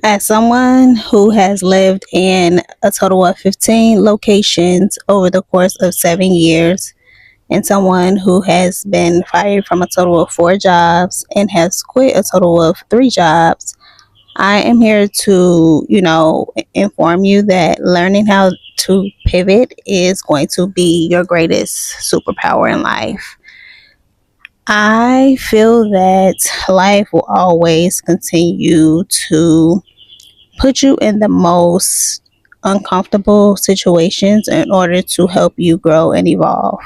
As someone who has lived in a total of 15 locations over the course of 7 years, and someone who has been fired from a total of 4 jobs and has quit a total of 3 jobs, I am here to, inform you that learning how to pivot is going to be your greatest superpower in life. I feel that life will always continue to put you in the most uncomfortable situations in order to help you grow and evolve.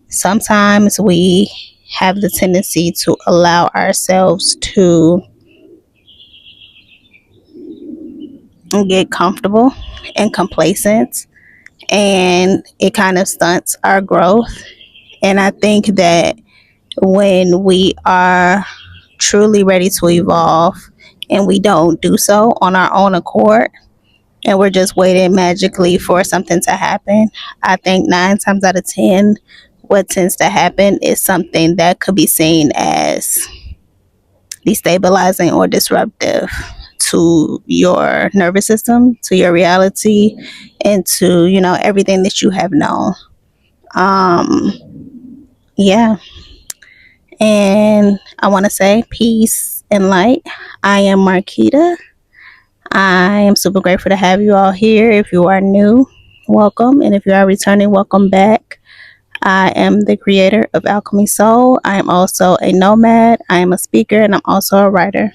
Sometimes we have the tendency to allow ourselves to get comfortable and complacent, and it kind of stunts our growth. And I think that when we are truly ready to evolve and we don't do so on our own accord, and we're just waiting magically for something to happen, I think 9 times out of 10, what tends to happen is something that could be seen as destabilizing or disruptive to your nervous system, to your reality, and to, everything that you have known. Um, yeah. And I want to say peace and light. I am Marquita. I am super grateful to have you all here. If you are new, welcome. And if you are returning, welcome back. I am the creator of Alchemy Soul. I am also a nomad. I am a speaker and I'm also a writer.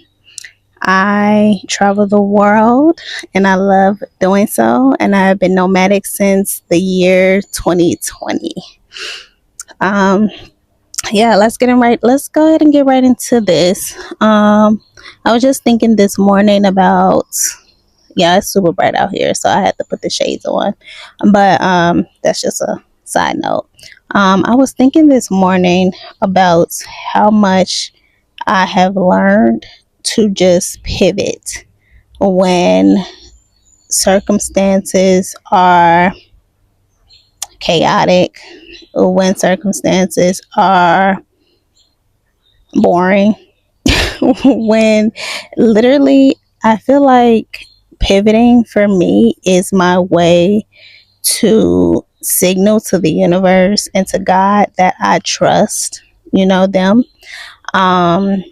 I travel the world and I love doing so. And I have been nomadic since the year 2020. Um, yeah, let's go ahead and get right into this. I was just thinking this morning about, yeah, it's super bright out here, so I had to put the shades on. But that's just a side note. I was thinking this morning about how much I have learned to just pivot when circumstances are chaotic, when circumstances are boring, when literally I feel like pivoting for me is my way to signal to the universe and to God that I trust, them. Um,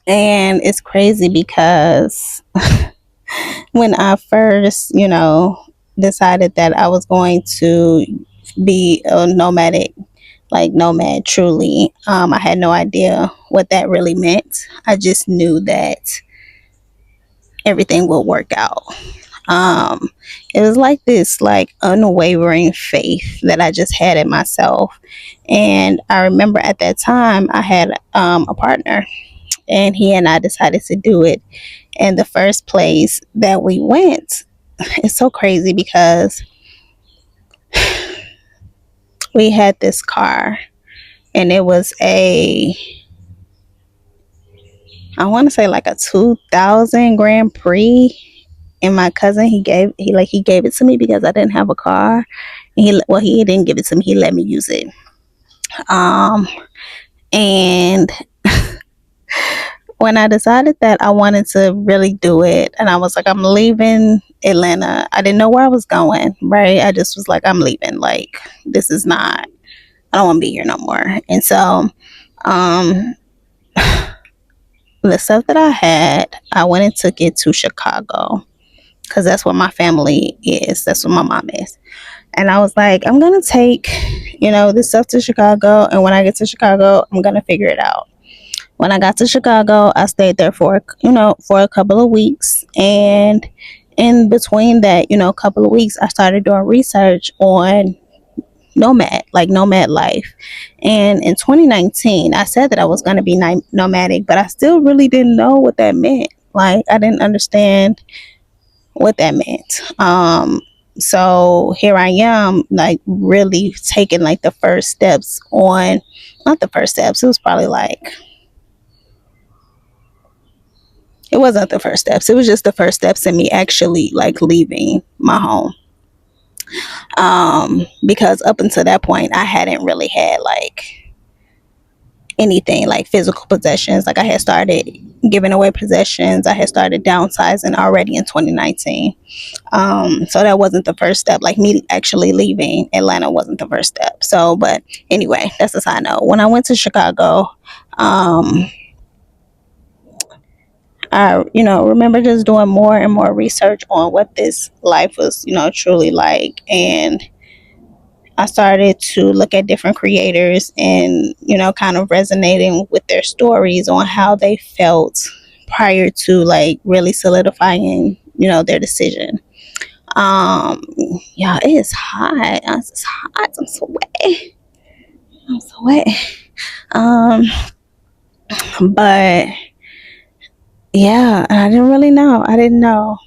and it's crazy because when I first, decided that I was going to be a nomadic, like nomad truly, I had no idea what that really meant. I just knew that everything would work out. Um, it was like this, like unwavering faith that I just had in myself. And I remember at that time I had a partner, and he and I decided to do it. And the first place that we went, it's so crazy because we had this car, and it was I want to say like a 2000 Grand Prix. And my cousin, he gave it to me because I didn't have a car. And he didn't give it to me. He let me use it. Um, and when I decided that I wanted to really do it, and I was like, I'm leaving Atlanta. I didn't know where I was going, right? I just was like, I'm leaving. Like, this is not, I don't want to be here no more. And so, um, the stuff that I had, I went and took it to Chicago because that's where my family is. That's where my mom is. And I was like, I'm going to take, this stuff to Chicago. And when I get to Chicago, I'm going to figure it out. When I got to Chicago, I stayed there for a couple of weeks. And in between that, couple of weeks, I started doing research on nomad life. And in 2019, I said that I was going to be nomadic, but I still really didn't know what that meant. Like, I didn't understand what that meant. So here I am, like really taking like the first steps on, not the first steps, it was probably like, it wasn't the first steps, it was just the first steps in me actually like leaving my home. Because up until that point, I hadn't really had like anything like physical possessions. Like I had started giving away possessions. I had started downsizing already in 2019. So that wasn't the first step. Like me actually leaving Atlanta wasn't the first step. So, but anyway, that's a side note. When I went to Chicago, um, I, remember just doing more and more research on what this life was, truly like. And I started to look at different creators and, kind of resonating with their stories on how they felt prior to like really solidifying, their decision. Yeah, it is hot. It's hot. I'm so wet. I'm so wet. Um, but yeah, I didn't really know. I didn't know.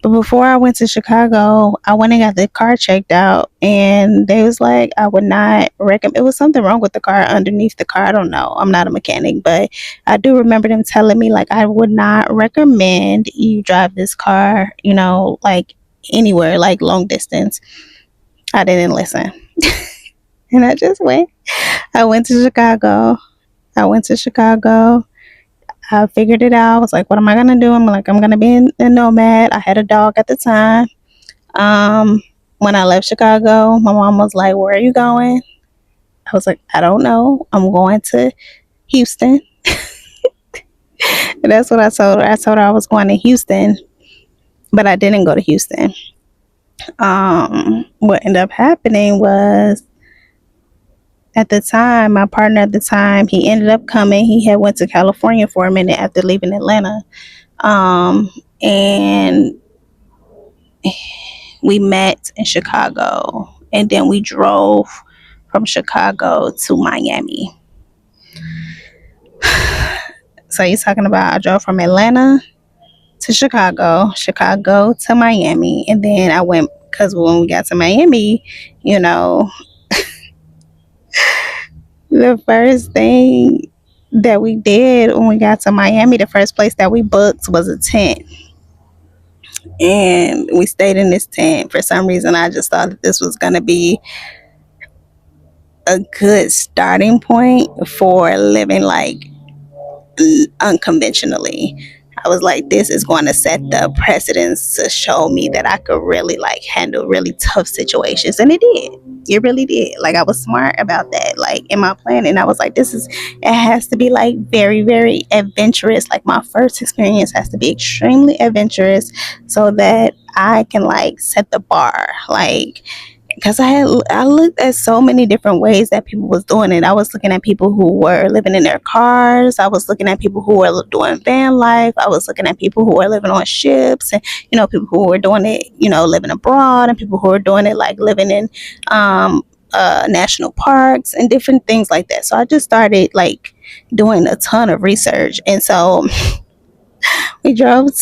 But before I went to Chicago, I went and got the car checked out, and they was like, I would not recommend. It was something wrong with the car underneath the car. I don't know. I'm not a mechanic, but I do remember them telling me like I would not recommend you drive this car. Like anywhere, like long distance. I didn't listen, and I just went. I went to Chicago. I went to Chicago. I figured it out. I was like, what am I gonna do? I'm like, I'm gonna be a nomad. I had a dog at the time. Um, when I left Chicago, my mom was like, where are you going? I was like, I don't know. I'm going to Houston. And that's what I told her. I told her I was going to Houston, but I didn't go to Houston. What ended up happening was at the time, my partner at the time, he ended up coming. He had went to California for a minute after leaving Atlanta. And we met in Chicago, and then we drove from Chicago to Miami. So you're talking about I drove from Atlanta to Chicago, Chicago to Miami, and then I went because when we got to Miami, you know, the first thing that we did when we got to Miami, the first place that we booked was a tent. And we stayed in this tent. For some reason, I just thought that this was going to be a good starting point for living like unconventionally. I was like, this is going to set the precedence to show me that I could really like handle really tough situations. And it did. It really did. Like I was smart about that. Like in my planning, I was like, it has to be like very, very adventurous. Like my first experience has to be extremely adventurous so that I can like set the bar. Like because I looked at so many different ways that people was doing it. I was looking at people who were living in their cars. I was looking at people who were doing van life. I was looking at people who were living on ships, and people who were doing it, living abroad, and people who were doing it like living in national parks and different things like that. So I just started like doing a ton of research, and so we drove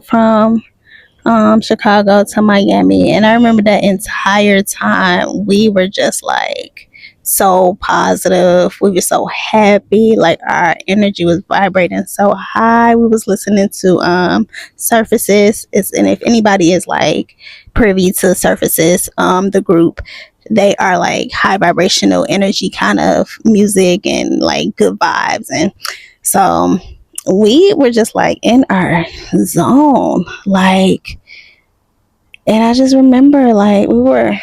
from Chicago to Miami. And I remember that entire time we were just like so positive. We were so happy. Like our energy was vibrating so high. We was listening to Surfaces. And if anybody is like privy to Surfaces, the group, they are like high vibrational energy kind of music and like good vibes. And so we were just like in our zone, like, and I just remember like we were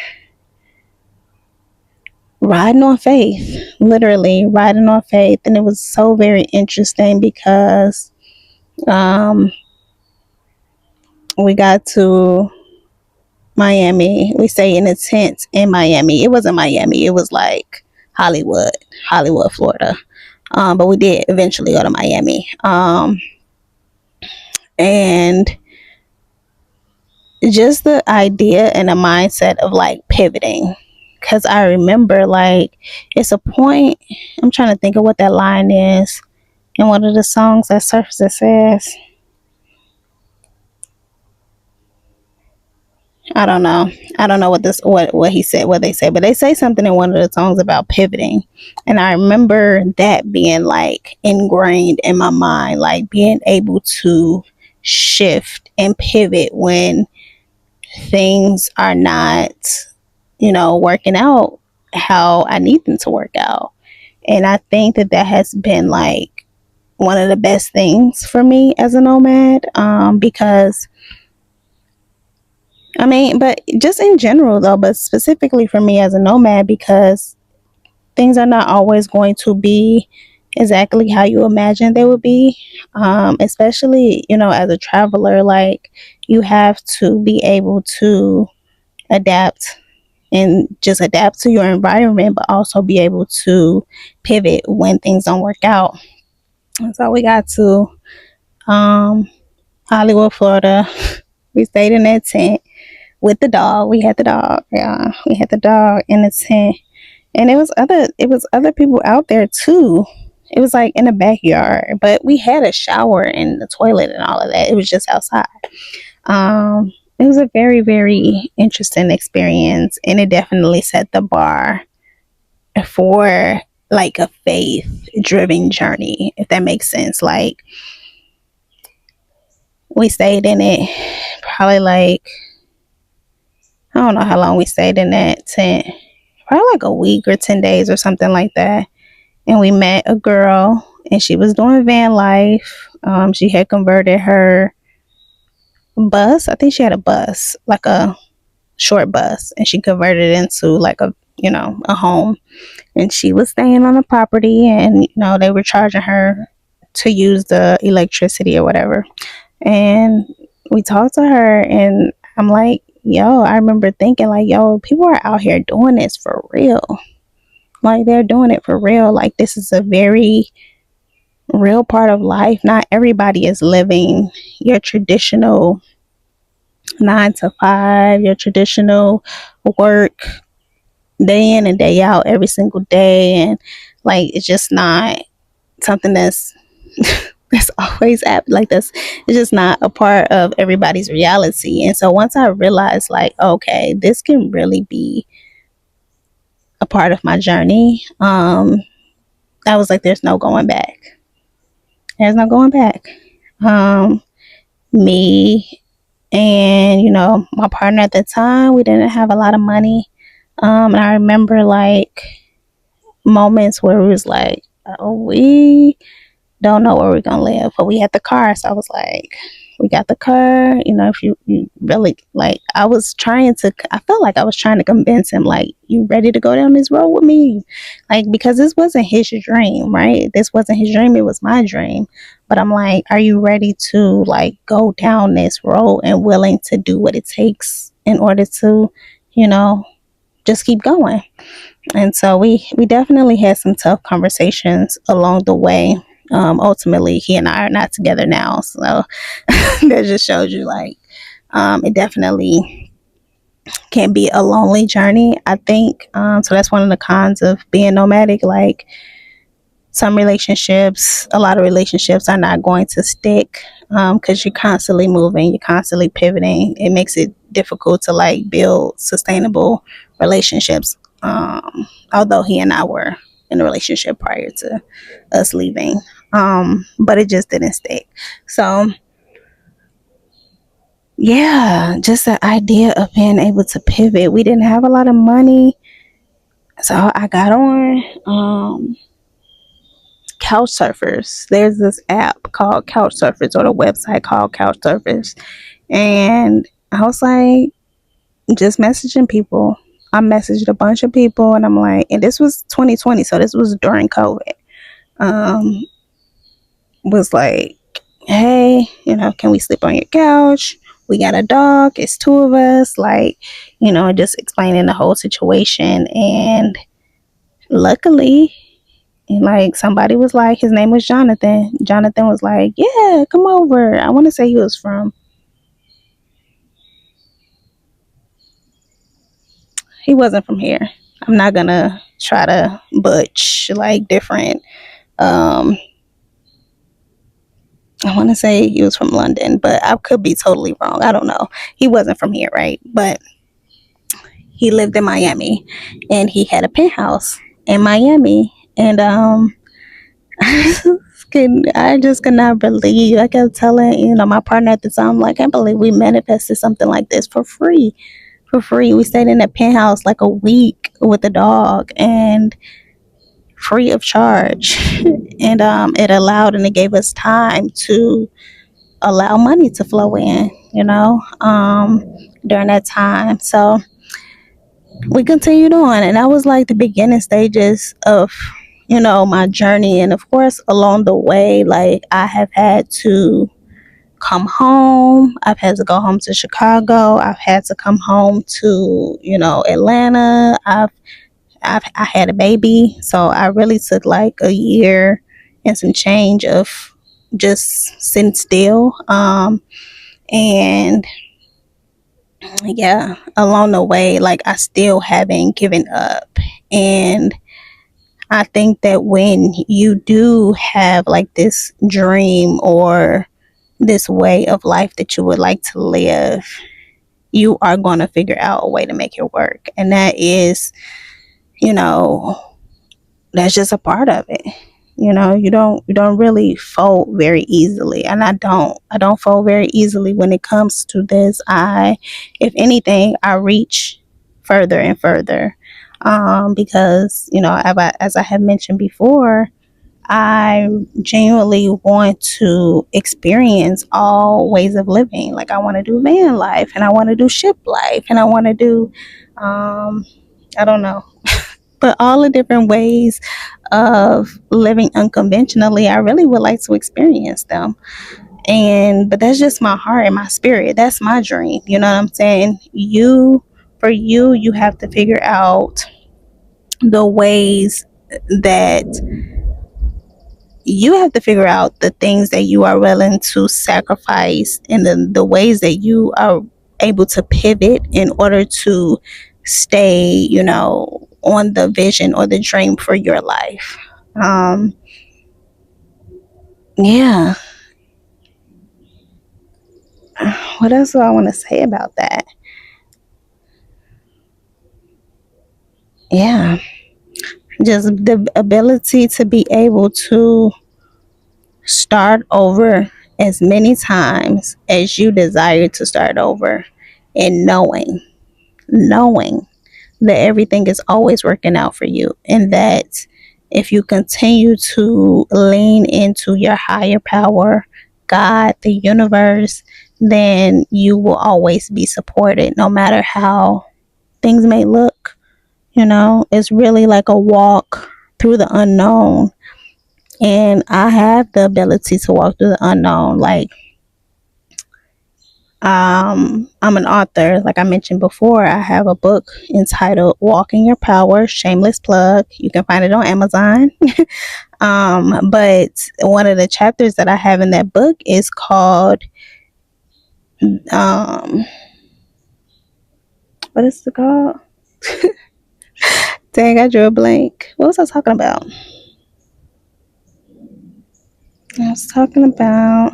riding on faith, literally riding on faith. And it was so very interesting because we got to Miami. We stayed in a tent in Miami. It wasn't Miami, it was like Hollywood, Florida. But we did eventually go to Miami. And just the idea and the mindset of like pivoting, because I remember like it's a point, I'm trying to think of what that line is in one of the songs that Surface says. I don't know what he said, what they say, but they say something in one of the songs about pivoting. And I remember that being like ingrained in my mind, like being able to shift and pivot when things are not, working out how I need them to work out. And I think that that has been like one of the best things for me as a nomad, because I mean, but just in general though, but specifically for me as a nomad, because things are not always going to be exactly how you imagine they would be. Especially, as a traveler, like you have to be able to adapt and just adapt to your environment, but also be able to pivot when things don't work out. And so we got to um, Hollywood, Florida. We stayed in that tent with the dog. We had the dog. Yeah, we had the dog in the tent, and it was other people out there too. It was like in the backyard, but we had a shower and the toilet and all of that. It was just outside. It was a very, very interesting experience, and it definitely set the bar for like a faith driven journey, if that makes sense. Like we stayed in it probably like, I don't know how long we stayed in that tent, probably like a week or 10 days or something like that. And we met a girl, and she was doing van life. She had converted her bus. I think she had a bus, like a short bus, and she converted it into like a home. And she was staying on the property, and they were charging her to use the electricity or whatever. And we talked to her, and I'm like, yo, I remember thinking like, yo, people are out here doing this for real. Like they're doing it for real. Like this is a very real part of life. Not everybody is living your traditional 9 to 5, your traditional work day in and day out every single day. And like it's just not something that's that's always like that's it's just not a part of everybody's reality. And so once I realized like, okay, this can really be a part of my journey, I was like, there's no going back. There's no going back. um Me and my partner at the time, we didn't have a lot of money. And I remember like moments where it was like, oh, we don't know where we're gonna live, but we had the car. So I was like, we got the car. If you really like, I felt like I was trying to convince him, like, you ready to go down this road with me? Like, because this wasn't his dream, right? This wasn't his dream, it was my dream. But I'm like, are you ready to like go down this road and willing to do what it takes in order to, you know, just keep going? And so we definitely had some tough conversations along the way. Ultimately, he and I are not together now, so that just shows you like, it definitely can be a lonely journey, I think. So that's one of the cons of being nomadic. Like a lot of relationships are not going to stick, because you're constantly moving, you're constantly pivoting. It makes it difficult to like build sustainable relationships. Although he and I were in a relationship prior to us leaving, but it just didn't stick. So yeah, just the idea of being able to pivot. We didn't have a lot of money, so I got on couch surfers. There's this app called couch surfers, or the website called couch surfers, and I was like, just messaging people. I messaged a bunch of people, and I'm like, and this was 2020, so this was during COVID. um was like, hey, can we sleep on your couch? We got a dog, it's two of us, like, just explaining the whole situation. And luckily, like, somebody was like, his name was Jonathan was like, yeah, come over. I want to say he wasn't from here. I'm not gonna try to butch like different. um I want to say he was from London, but I could be totally wrong. I don't know. He wasn't from here, right? But he lived in Miami, and he had a penthouse in Miami. And I just could not believe. I kept telling my partner at the time, like, I can't believe we manifested something like this for free. For free, we stayed in a penthouse like a week with a dog, and free of charge. And it allowed and it gave us time to allow money to flow in, during that time. So we continued on, and that was like the beginning stages of my journey. And of course, along the way, like, I have had to come home. I've had to go home to Chicago. I've had to come home to Atlanta. I had a baby, so I really took like a year and some change of just sitting still. And yeah, along the way, like, I still haven't given up. And I think that when you do have like this dream or this way of life that you would like to live, you are going to figure out a way to make it work. And that is, you know, that's just a part of it. You don't really fold very easily. And I don't fold very easily when it comes to this. If anything, I reach further and further. Because, as I have mentioned before, I genuinely want to experience all ways of living. Like, I want to do van life, and I want to do ship life, and I want to do, I don't know, but all the different ways of living unconventionally, I really would like to experience them. But that's just my heart and my spirit. That's my dream. You know what I'm saying? For you, you have to figure out the ways that you have to figure out the things that you are willing to sacrifice, and the ways that you are able to pivot in order to stay, on the vision or the dream for your life. Um, yeah. What else do I want to say about that? Yeah. Just the ability to be able to start over as many times as you desire to start over, and knowing that everything is always working out for you, and that if you continue to lean into your higher power, God, the universe, then you will always be supported no matter how things may look. It's really like a walk through the unknown. And I have the ability to walk through the unknown. Like, I'm an author. Like I mentioned before, I have a book entitled Walk in Your Power, shameless plug. You can find it on Amazon. But one of the chapters that I have in that book is called, um, what is it called? Dang, I drew a blank. What was I talking about? I was talking about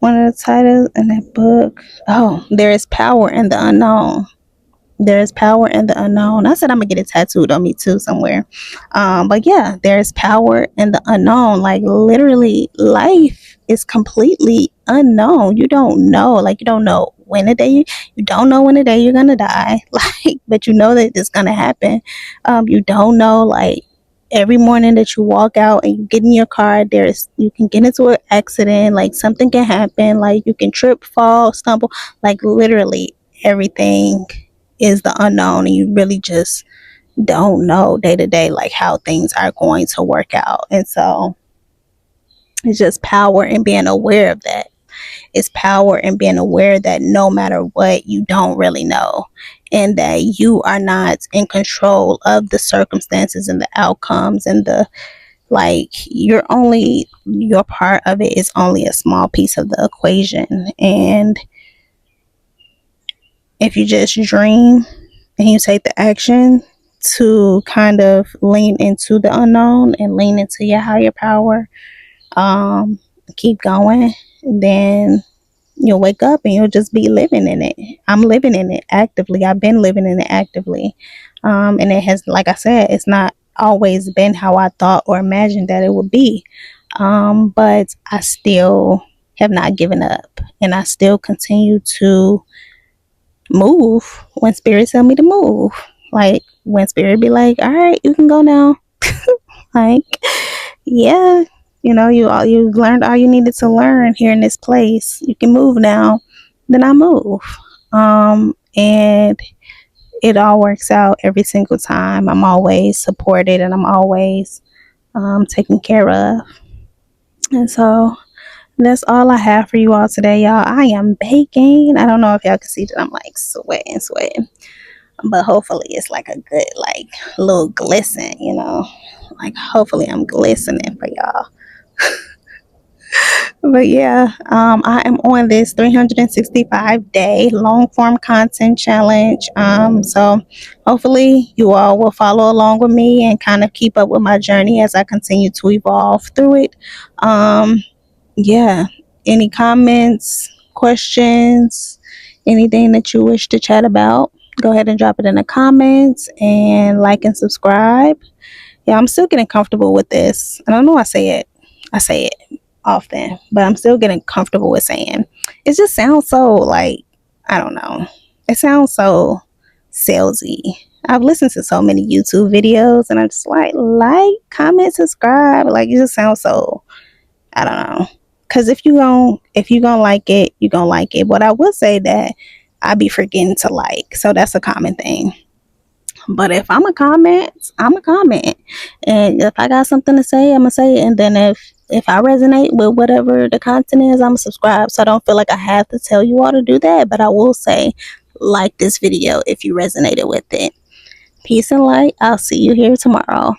one of the titles in that book. Oh, there is power in the unknown. There is power in the unknown. I said I'm gonna get it tattooed on me too somewhere. But yeah, there's power in the unknown. Like, literally, life is completely unknown. You don't know. Like, you don't know when the day you don't know when the day you're gonna die. Like, but you know that it's gonna happen. You don't know, like, every morning that you walk out and you get in your car, you can get into an accident. Like, something can happen. Like, you can trip, fall, stumble. Like, literally everything is the unknown, and you really just don't know day to day, like, how things are going to work out. And so it's just power in being aware of that. It's power in being aware that no matter what, you don't really know, and that you are not in control of the circumstances and the outcomes, and your part of it is only a small piece of the equation. And if you just dream and you take the action to kind of lean into the unknown and lean into your higher power, keep going, then you'll wake up and you'll just be living in it. I'm living in it actively. I've been living in it actively. And it has, like I said, it's not always been how I thought or imagined that it would be. But I still have not given up, and I still continue to move when spirit tell me to move. Like, when spirit be like, all right, you can go now. Like, yeah, you've learned all you needed to learn here in this place. You can move now. Then I move. And it all works out every single time. I'm always supported and I'm always taken care of. And so that's all I have for you all today, y'all. I am baking. I don't know if y'all can see that I'm like sweating, but hopefully it's like a good, like, little glisten, like hopefully I'm glistening for y'all. But yeah, I am on this 365-day long form content challenge. So hopefully you all will follow along with me and kind of keep up with my journey as I continue to evolve through it. Yeah, any comments, questions, anything that you wish to chat about, go ahead and drop it in the comments and like and subscribe. Yeah, I'm still getting comfortable with this. And I know I say it often, but I'm still getting comfortable with saying it just sounds so, like, I don't know. It sounds so salesy. I've listened to so many YouTube videos and I'm just like, comment, subscribe. Like, it just sounds so, I don't know. Cause if you gonna like it, you gonna like it. But I will say that I be forgetting to like. So that's a common thing. But if I'm a comment, I'm a comment. And if I got something to say, I'm gonna say it. And then if I resonate with whatever the content is, I'm gonna subscribe. So I don't feel like I have to tell you all to do that. But I will say, like this video if you resonated with it. Peace and light. I'll see you here tomorrow.